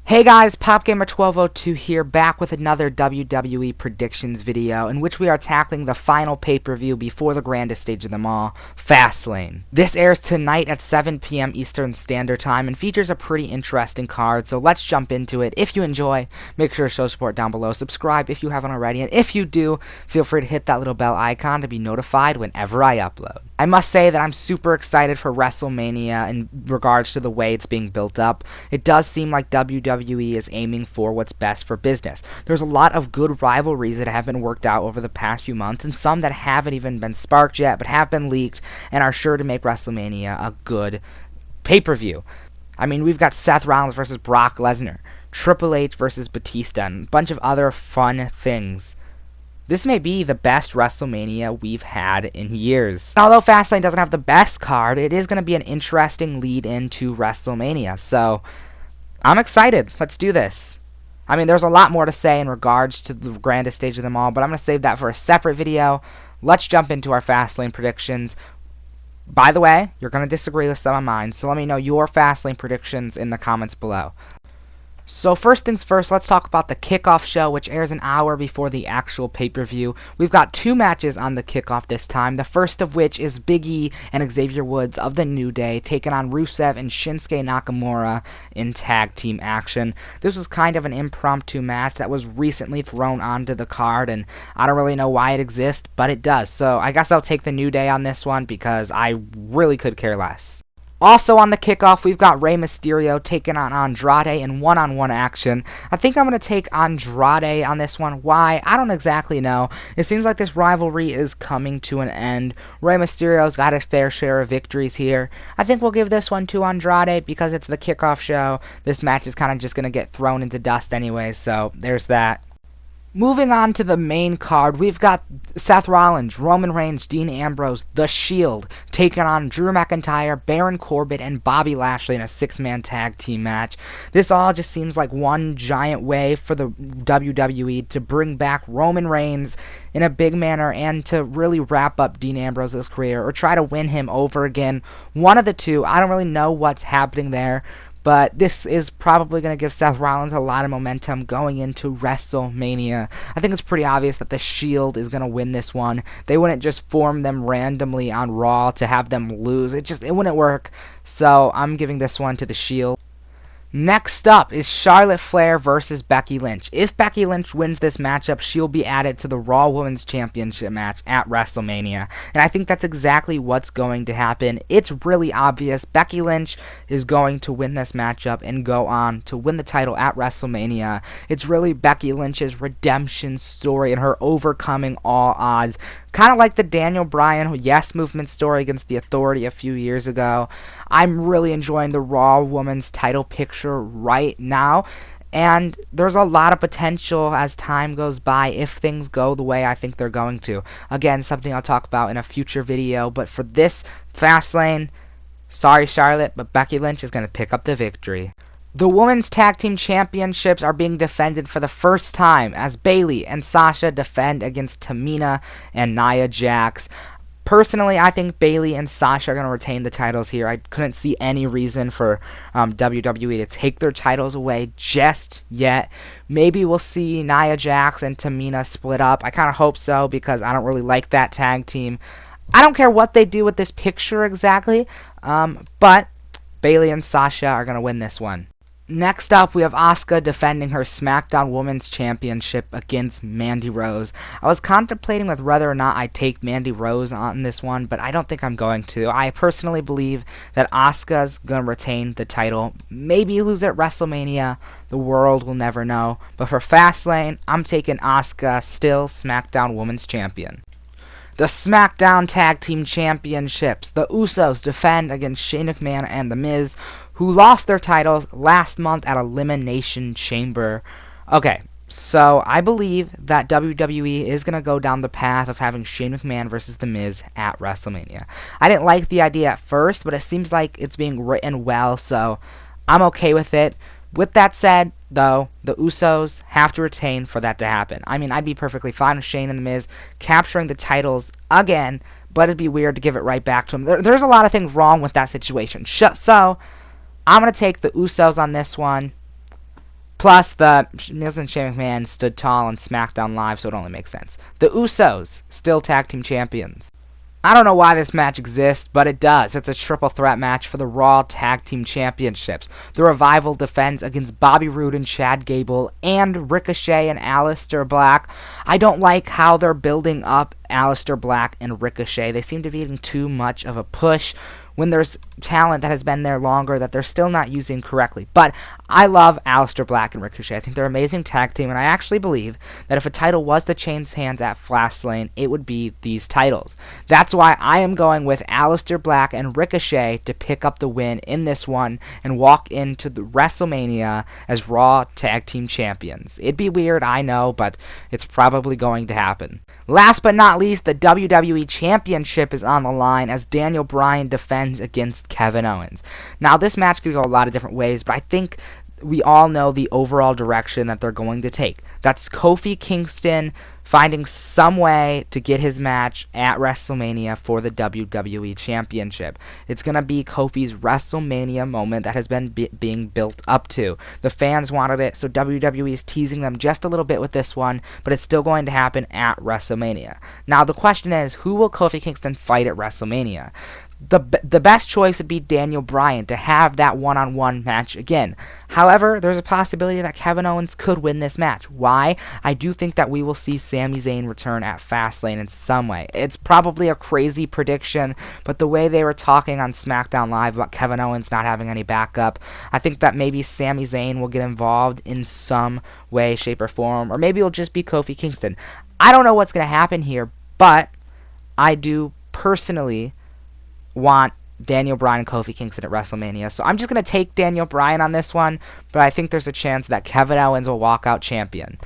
Hey guys, PopGamer1202 here, back with another WWE predictions video in which we are tackling the final pay-per-view before the grandest stage of them all, Fastlane. This airs tonight at 7 p.m. Eastern Standard Time and features a pretty interesting card, so let's jump into it. If you enjoy, make sure to show support down below, subscribe if you haven't already, and if you do, feel free to hit that little bell icon to be notified whenever I upload. I must say that I'm super excited for WrestleMania in regards to the way it's being built up. It does seem like WWE is aiming for what's best for business. There's a lot of good rivalries that have been worked out over the past few months, and some that haven't even been sparked yet, but have been leaked and are sure to make WrestleMania a good pay-per-view. I mean, we've got Seth Rollins versus Brock Lesnar, Triple H versus Batista, and a bunch of other fun things. This may be the best WrestleMania we've had in years. Although Fastlane doesn't have the best card, it is going to be an interesting lead into WrestleMania. So, I'm excited. Let's do this. I mean, there's a lot more to say in regards to the grandest stage of them all, but I'm going to save that for a separate video. Let's jump into our Fastlane predictions. By the way, you're going to disagree with some of mine, so let me know your Fastlane predictions in the comments below. So first things first, let's talk about the kickoff show, which airs an hour before the actual pay-per-view. We've got two matches on the kickoff this time, the first of which is Big E and Xavier Woods of the New Day taking on Rusev and Shinsuke Nakamura in tag team action. This was kind of an impromptu match that was recently thrown onto the card, and I don't really know why it exists, but it does. So I guess I'll take the New Day on this one because I really could care less. Also on the kickoff, we've got Rey Mysterio taking on Andrade in one-on-one action. I think I'm going to take Andrade on this one. Why? I don't exactly know. It seems like this rivalry is coming to an end. Rey Mysterio's got his fair share of victories here. I think we'll give this one to Andrade because it's the kickoff show. This match is kind of just going to get thrown into dust anyway, so there's that. Moving on to the main card, we've got Seth Rollins, Roman Reigns, Dean Ambrose, The Shield, taking on Drew McIntyre, Baron Corbin, and Bobby Lashley in a six-man tag team match. This all just seems like one giant way for the WWE to bring back Roman Reigns in a big manner and to really wrap up Dean Ambrose's career or try to win him over again. One of the two. I don't really know what's happening there. But this is probably going to give Seth Rollins a lot of momentum going into WrestleMania. I think it's pretty obvious that The Shield is going to win this one. They wouldn't just form them randomly on Raw to have them lose. It wouldn't work. So I'm giving this one to The Shield. Next up is Charlotte Flair versus Becky Lynch. If Becky Lynch wins this matchup, she'll be added to the Raw Women's Championship match at WrestleMania. And I think that's exactly what's going to happen. It's really obvious. Becky Lynch is going to win this matchup and go on to win the title at WrestleMania. It's really Becky Lynch's redemption story and her overcoming all odds. Kind of like the Daniel Bryan Yes Movement story against the Authority a few years ago. I'm really enjoying the Raw Women's title picture right now. And there's a lot of potential as time goes by if things go the way I think they're going to. Again, something I'll talk about in a future video. But for this Fastlane, sorry Charlotte, but Becky Lynch is going to pick up the victory. The Women's Tag Team Championships are being defended for the first time as Bayley and Sasha defend against Tamina and Nia Jax. Personally, I think Bayley and Sasha are going to retain the titles here. I couldn't see any reason for WWE to take their titles away just yet. Maybe we'll see Nia Jax and Tamina split up. I kind of hope so because I don't really like that tag team. I don't care what they do with this picture exactly, but Bayley and Sasha are going to win this one. Next up, we have Asuka defending her SmackDown Women's Championship against Mandy Rose. I was contemplating with whether or not I'd take Mandy Rose on this one, but I don't think I'm going to. I personally believe that Asuka's going to retain the title. Maybe lose at WrestleMania. The world will never know. But for Fastlane, I'm taking Asuka, still SmackDown Women's Champion. The SmackDown Tag Team Championships. The Usos defend against Shane McMahon and The Miz, who lost their titles last month at Elimination Chamber. Okay, so I believe that WWE is going to go down the path of having Shane McMahon versus The Miz at WrestleMania. I didn't like the idea at first, but it seems like it's being written well, so I'm okay with it. With that said, though, the Usos have to retain for that to happen. I mean, I'd be perfectly fine with Shane and The Miz capturing the titles again, but it'd be weird to give it right back to them. There's a lot of things wrong with that situation. So, I'm going to take the Usos on this one. Plus, the Miz and Shane McMahon stood tall on SmackDown Live, so it only makes sense. The Usos, still tag team champions. I don't know why this match exists, but it does. It's a triple threat match for the Raw Tag Team Championships. The Revival defends against Bobby Roode and Chad Gable and Ricochet and Aleister Black. I don't like how they're building up Aleister Black and Ricochet. They seem to be getting too much of a push when there's talent that has been there longer that they're still not using correctly. But I love Aleister Black and Ricochet. I think they're an amazing tag team, and I actually believe that if a title was to change hands at Fastlane, it would be these titles. That's why I am going with Aleister Black and Ricochet to pick up the win in this one and walk into the WrestleMania as Raw Tag Team Champions. It'd be weird, I know, but it's probably going to happen. Last but not least, the WWE Championship is on the line as Daniel Bryan defends against Kevin Owens. Now, this match could go a lot of different ways, but I think we all know the overall direction that they're going to take. That's Kofi Kingston finding some way to get his match at WrestleMania for the WWE Championship. It's going to be Kofi's WrestleMania moment that has been being built up to. The fans wanted it, so WWE is teasing them just a little bit with this one, but it's still going to happen at WrestleMania. Now, the question is, who will Kofi Kingston fight at WrestleMania? The best choice would be Daniel Bryan to have that one-on-one match again. However, there's a possibility that Kevin Owens could win this match. Why? I do think that we will see Sami Zayn return at Fastlane in some way. It's probably a crazy prediction, but the way they were talking on SmackDown Live about Kevin Owens not having any backup, I think that maybe Sami Zayn will get involved in some way, shape, or form, or maybe it'll just be Kofi Kingston. I don't know what's going to happen here, but I do personally want Daniel Bryan and Kofi Kingston at WrestleMania. So I'm just going to take Daniel Bryan on this one, but I think there's a chance that Kevin Owens will walk out champion.